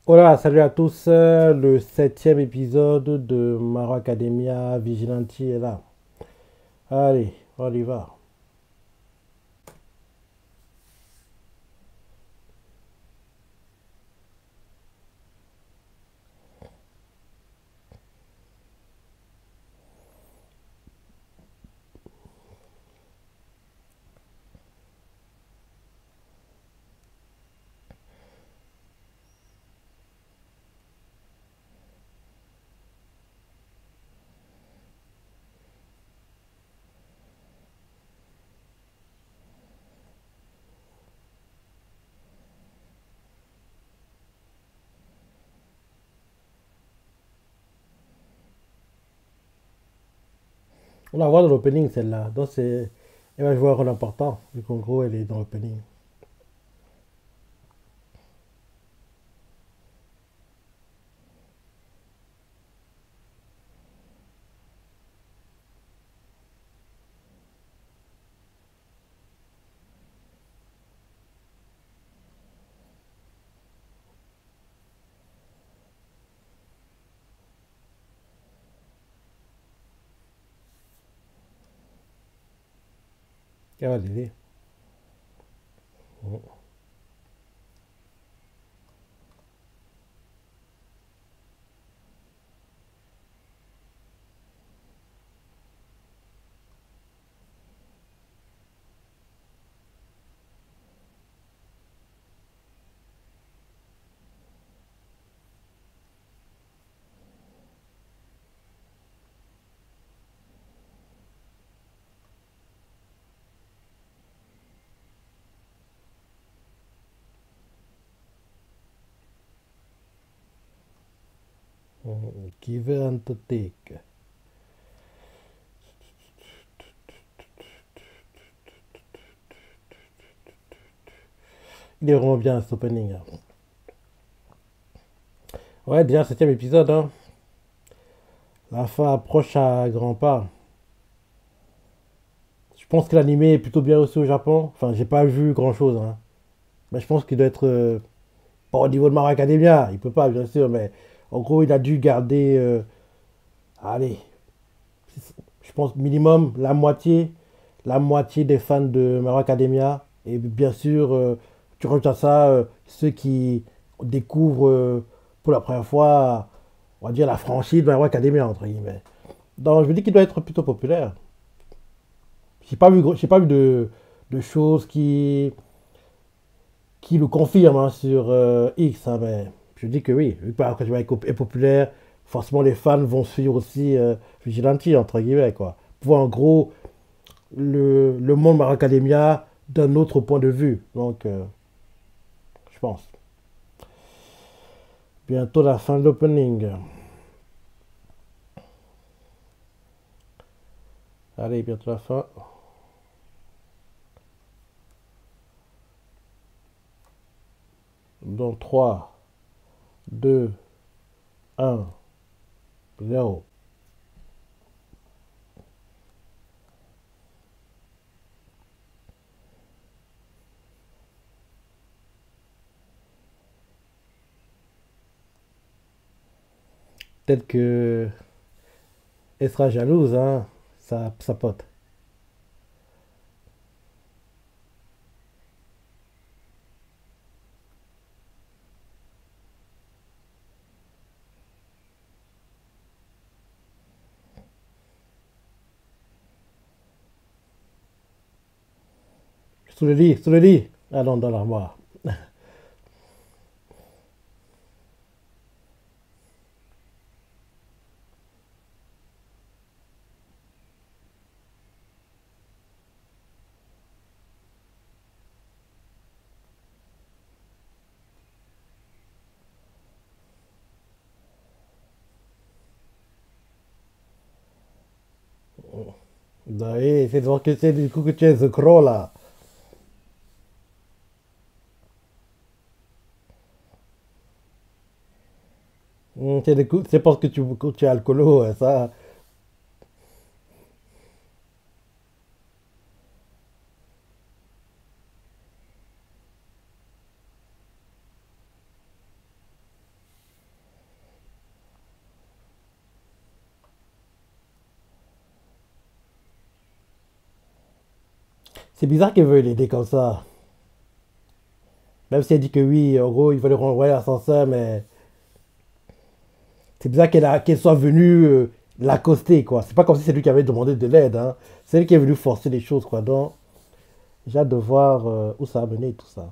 Voilà, salut à tous. Le septième épisode de Maro Academia Vigilanti est là. Allez, on y va. On la voit dans l'opening celle-là. Donc elle va jouer un rôle important, vu qu'en gros elle est dans l'opening. Elle va l'aider. Give and take. Il est vraiment bien cet opening, hein. Ouais, déjà septième épisode, hein. La fin approche à grands pas. Je pense que l'animé est plutôt bien reçu au Japon. Enfin, j'ai pas vu grand-chose, hein. Mais je pense qu'il doit être pas au niveau de Mara Academia. Il peut pas, bien sûr, mais en gros, il a dû garder, allez, je pense minimum la moitié des fans de Mara Academia. Et bien sûr, tu rajoutes à ça ceux qui découvrent pour la première fois, on va dire, la franchise de Mara Academia, entre guillemets. Donc, je me dis qu'il doit être plutôt populaire. J'ai pas vu de choses qui le confirment, hein, sur X, hein, mais je dis que oui, vu que Mara Academia est populaire, forcément les fans vont suivre aussi Vigilante, entre guillemets, quoi. Pour voir en gros le monde Maracademia d'un autre point de vue. Donc, je pense. Bientôt la fin de l'opening. Allez, bientôt la fin. Dans 3, 2, 1, 0. Peut-être que elle sera jalouse, hein, sa pote. Sous le lit. Ah non, dans l'armoire. Oui, c'est de voir que c'est du coup que tu es The Crow là. C'est parce que tu es alcoolo, ça. C'est bizarre qu'elle veuille l'aider comme ça. Même si elle dit que oui, en gros, il va le renvoyer à l'ascenseur, mais c'est bizarre qu'elle soit venue l'accoster, quoi. C'est pas comme si c'est lui qui avait demandé de l'aide, hein. C'est elle qui est venue forcer les choses, quoi. Donc, j'ai hâte de voir où ça va mener tout ça.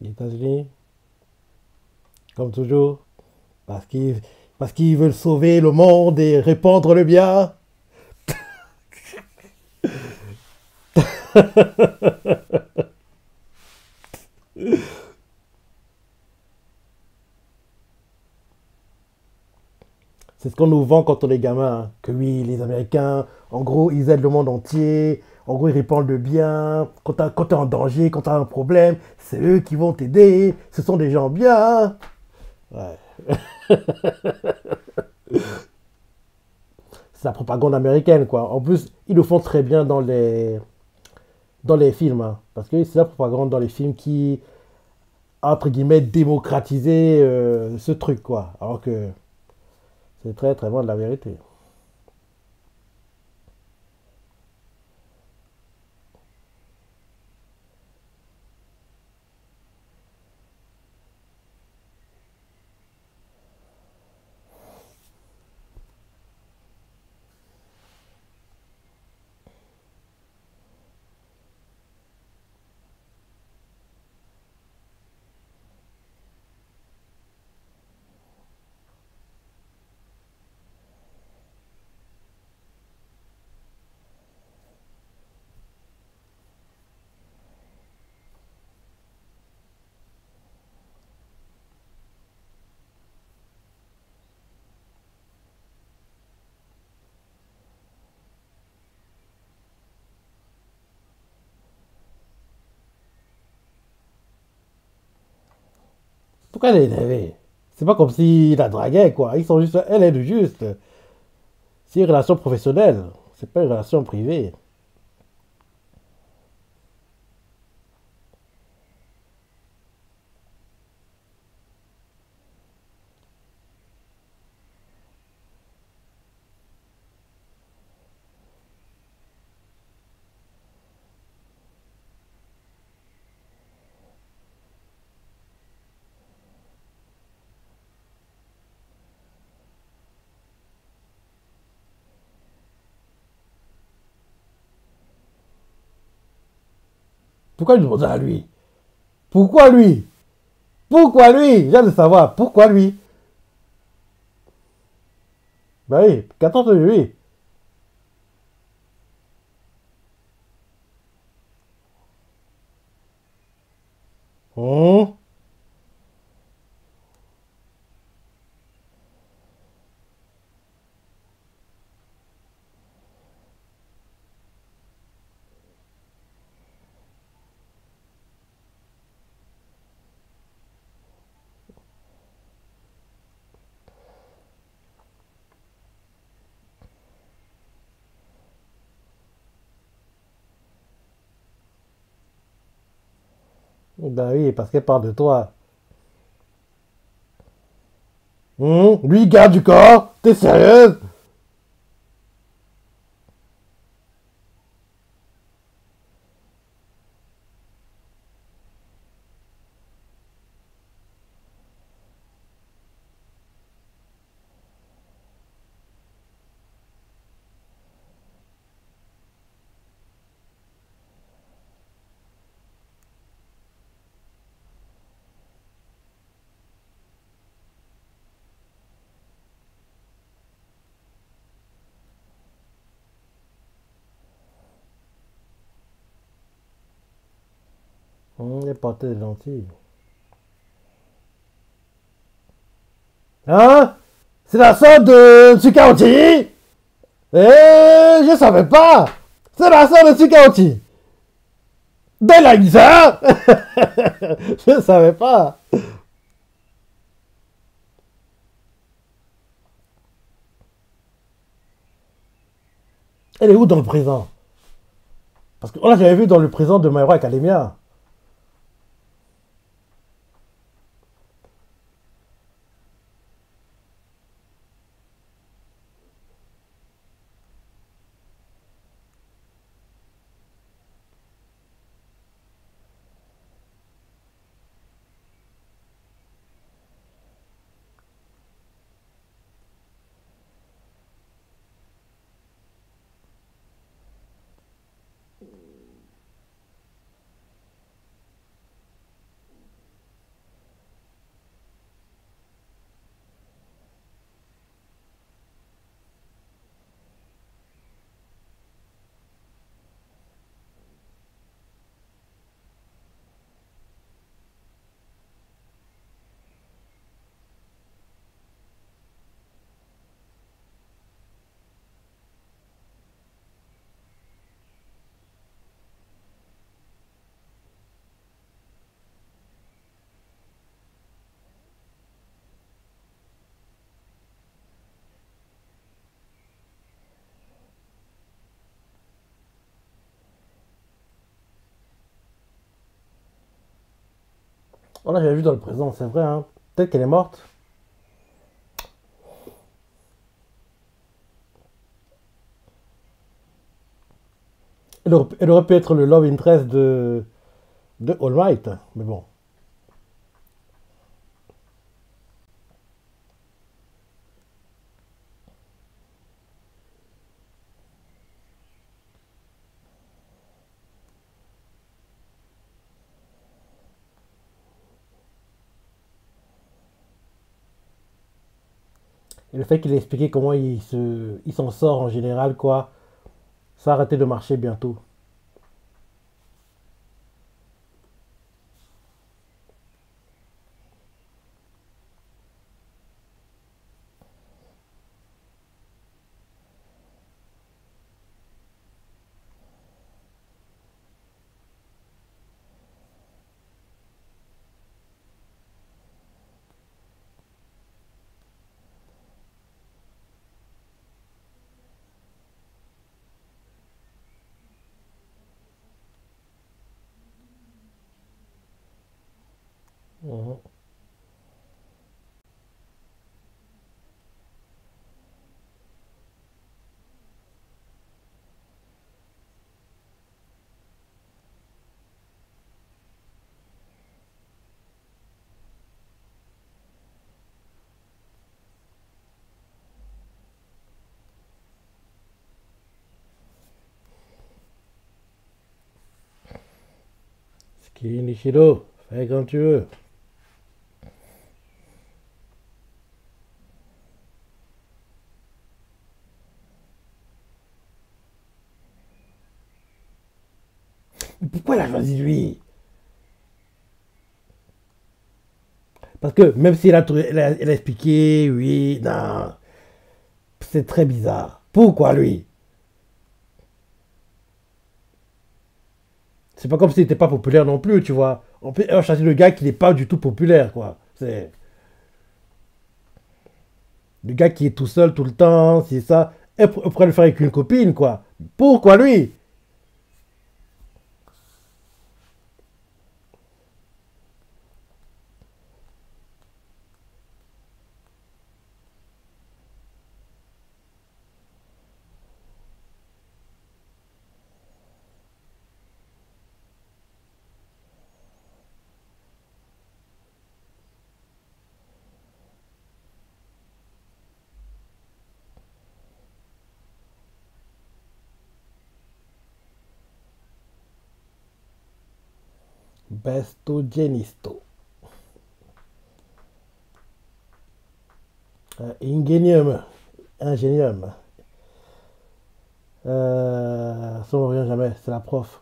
Les États-Unis, comme toujours, parce qu'ils parce qu'ils veulent sauver le monde et répandre le bien. C'est ce qu'on nous vend quand on est gamin, hein. Que oui, les Américains, en gros, ils aident le monde entier. En gros, ils répandent le bien. Quand t'es en danger, quand t'as un problème, c'est eux qui vont t'aider. Ce sont des gens bien. Ouais. C'est la propagande américaine, quoi. En plus, ils le font très bien dans les films, hein. Parce que c'est la propagande dans les films qui, entre guillemets, démocratisé ce truc, quoi. Alors que c'est très très loin de la vérité. Pourquoi elle est énervée? C'est pas comme s'il la draguait, quoi. Ils sont juste. Elle est de juste. C'est une relation professionnelle. C'est pas une relation privée. Pourquoi lui demander à lui? Pourquoi lui? Pourquoi lui? J'ai de savoir. Pourquoi lui? Bah oui, qu'attends de lui? Hum. Bah oui, parce qu'elle parle de toi. Lui, garde du corps? T'es sérieuse? Elle portait des lentilles. Hein? C'est la sœur de Tsukaochi? Je savais pas! C'est la sœur de Tsukaochi! D'elle a une sœur? Je savais pas! Elle est où dans le présent? Parce que là, j'avais vu dans le présent de My Hero Academia. Oh là, j'avais vu dans le présent, c'est vrai, hein. Peut-être qu'elle est morte. Elle aurait pu être le love interest de All Might. Mais bon. Et le fait qu'il ait expliqué comment il s'en sort en général, quoi, ça a arrêté de marcher bientôt. Mhm. Ski Nishiro, fais comme tu veux. Pourquoi elle a choisi lui? Parce que même si elle a expliqué, oui, non, c'est très bizarre. Pourquoi lui? C'est pas comme s'il n'était pas populaire non plus, tu vois. On peut chasser le gars qui n'est pas du tout populaire, quoi. C'est le gars qui est tout seul tout le temps, c'est ça. Elle pourrait le faire avec une copine, quoi. Pourquoi lui? Besto Genisto. Ingenium. Ingénium. Ça ne revient jamais, c'est la prof.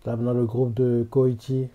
Là, dans le groupe de Koichi.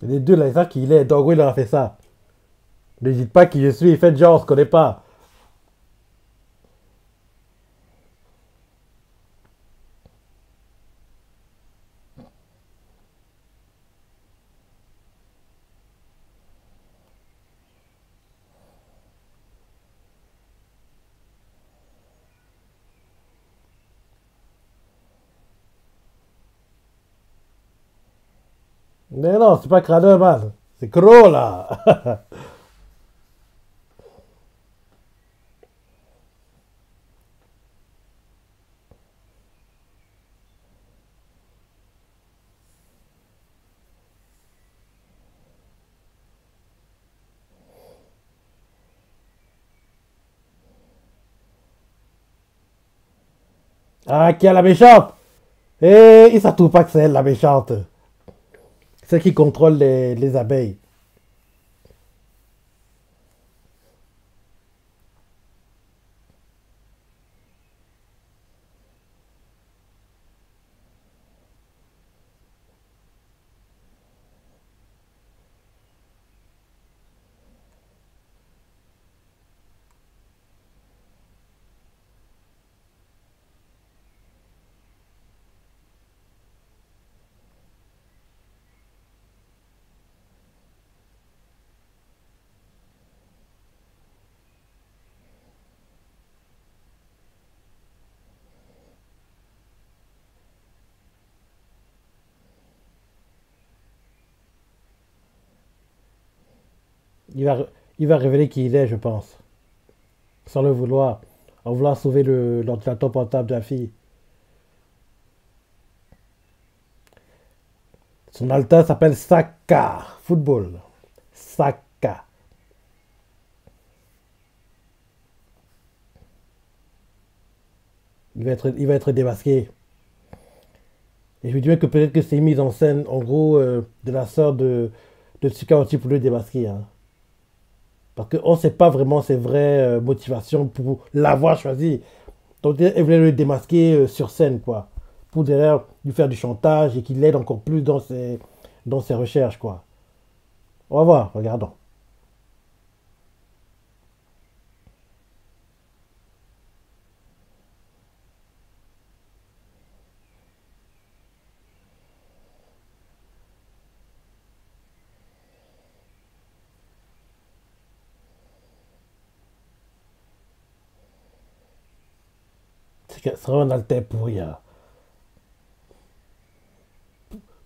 Les deux, là, c'est ça qu'il est. Doggo, il leur a fait ça. Ne dites pas qui je suis. Faites genre, on se connaît pas. Mais non, c'est pas crâneur, man. C'est Kro, là. Ah, qui a la méchante? Eh, il s'attend pas que c'est elle, la méchante. Celle qui contrôle les abeilles. Il va, il va révéler qui il est, je pense. Sans le vouloir. En voulant sauver l'ordinateur portable de la fille. Son alter s'appelle Saka. Football. Saka. Il va être démasqué. Et je me dis même que peut-être que c'est une mise en scène, en gros, de la sœur de Tsukaochi pour le démasquer, hein. Parce qu'on ne sait pas vraiment ses vraies motivations pour l'avoir choisi. Donc elle voulait le démasquer sur scène, quoi. Pour derrière lui faire du chantage et qu'il l'aide encore plus dans ses recherches, quoi. On va voir, regardons. C'est vraiment un alter pourri, hein.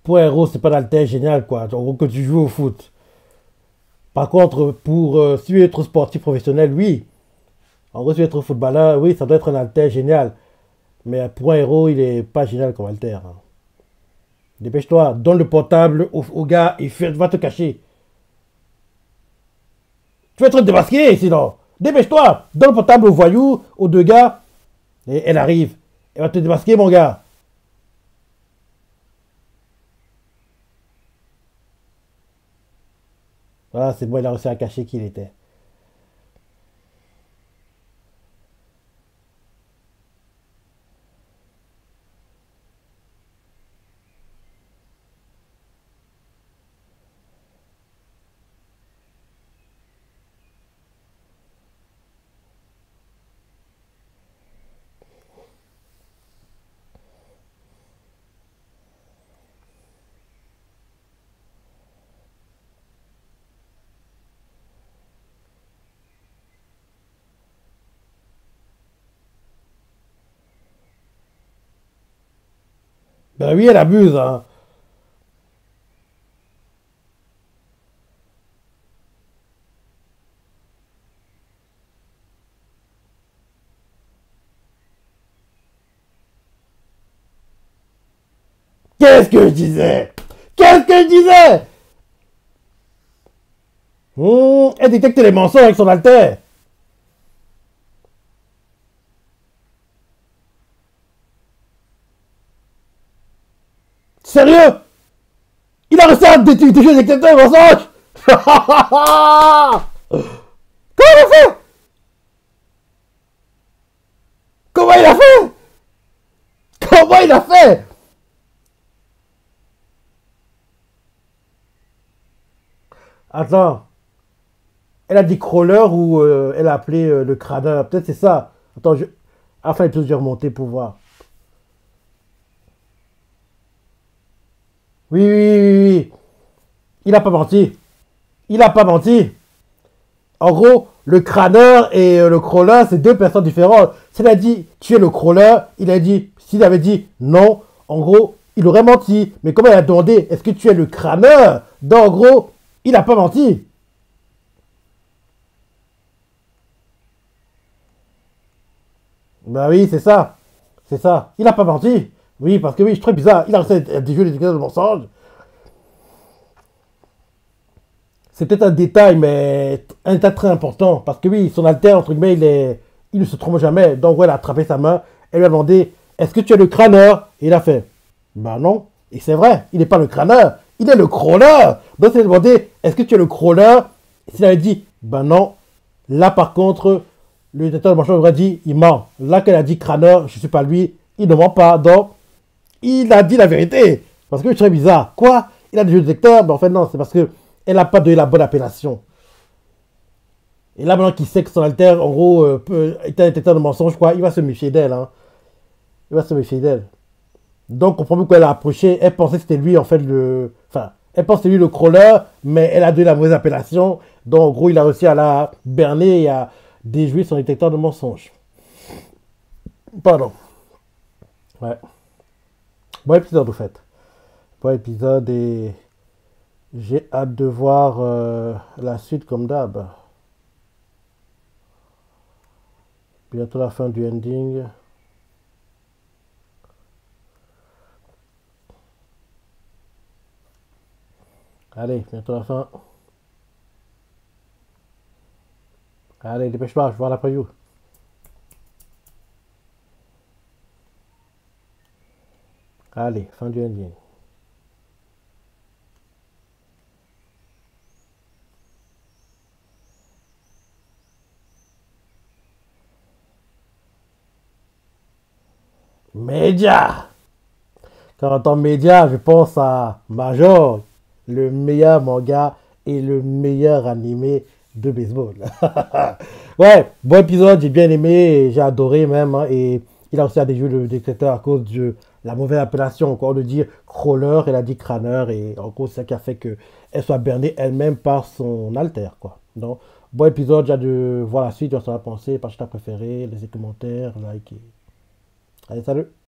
Pour un héros, c'est pas un alter génial, quoi. En gros, que tu joues au foot. Par contre, si tu veux être sportif professionnel, oui. En gros, si tu veux être footballeur, oui, ça doit être un alter génial. Mais pour un héros, il est pas génial comme alter, hein. Dépêche-toi, donne le portable au gars et va te cacher. Tu vas être démasqué sinon. Dépêche-toi, donne le portable au voyou, aux deux gars, et elle arrive. Elle va te démasquer, mon gars. Voilà, c'est bon, il a réussi à cacher qui il était. Ben oui, elle abuse, hein. Qu'est-ce que je disais? Qu'est-ce que je disais? Elle détecte les mensonges avec son alter. Sérieux? Il a réussi à détecter les mensonges. Comment il a fait? Comment il a fait? Comment il a fait? Attends, elle a dit crawler ou elle a appelé le crâneur. Peut-être c'est ça. Attends, je... Enfin, il peut se remonter pour voir. Oui, oui, oui, oui, oui. Il a pas menti. Il a pas menti. En gros, le crâneur et le crawler, c'est deux personnes différentes. S'il a dit tu es le crawler, il a dit, s'il avait dit non, en gros, il aurait menti. Mais comme elle a demandé est-ce que tu es le crâneur, donc en gros, il n'a pas menti. Bah oui, c'est ça. C'est ça. Il n'a pas menti. Oui, parce que oui, c'est très bizarre. Il a reçu des jeux de mensonges. C'est peut-être un détail, mais un détail très important. Parce que oui, son alter, entre guillemets, il ne se trompe jamais. Donc, ouais, elle a attrapé sa main. Elle lui a demandé est-ce que tu es le crâneur? Et il a fait bah non. Et c'est vrai, il n'est pas le crâneur. Il est le crawler. Donc, elle lui a demandé est-ce que tu es le crawler? Et s'il avait dit bah non. Là, par contre, le détecteur de mensonge aurait dit il ment. Là, qu'elle a dit crâneur, je ne suis pas lui. Il ne ment pas. Donc, il a dit la vérité. Parce que c'est très bizarre. Quoi? Il a des jeux de détecteur? Mais en fait, non, c'est parce que elle n'a pas donné la bonne appellation. Et là, maintenant qu'il sait que son alter, en gros, est un détecteur de mensonges, quoi, il va se méfier d'elle. Hein. Il va se méfier d'elle. Donc, au premier coup, elle a approché, elle pensait que c'était lui, en fait, le. Enfin, elle pensait que c'était lui le crawler, mais elle a donné la mauvaise appellation. Donc, en gros, il a réussi à la berner et à déjouer son détecteur de mensonges. Pardon. Ouais. Bon épisode, au fait. Bon épisode et j'ai hâte de voir la suite comme d'hab. Bientôt la fin du ending. Allez, bientôt la fin. Allez, dépêche-toi, je vois la preview. Allez, fin du ending. Média! Quand on entend média, je pense à Major, le meilleur manga et le meilleur animé de baseball. Ouais, bon épisode, j'ai bien aimé, j'ai adoré même. Hein, et il a aussi à des jeux de détecteur à cause de la mauvaise appellation, encore de dire crawler, elle a dit crâneur. Et en gros, c'est ça qui a fait qu'elle soit bernée elle-même par son alter. Quoi. Donc, bon épisode, j'ai hâte de voir la suite, je vais en penser, partager ta préférée, laissez commentaires, like. Allez, salut!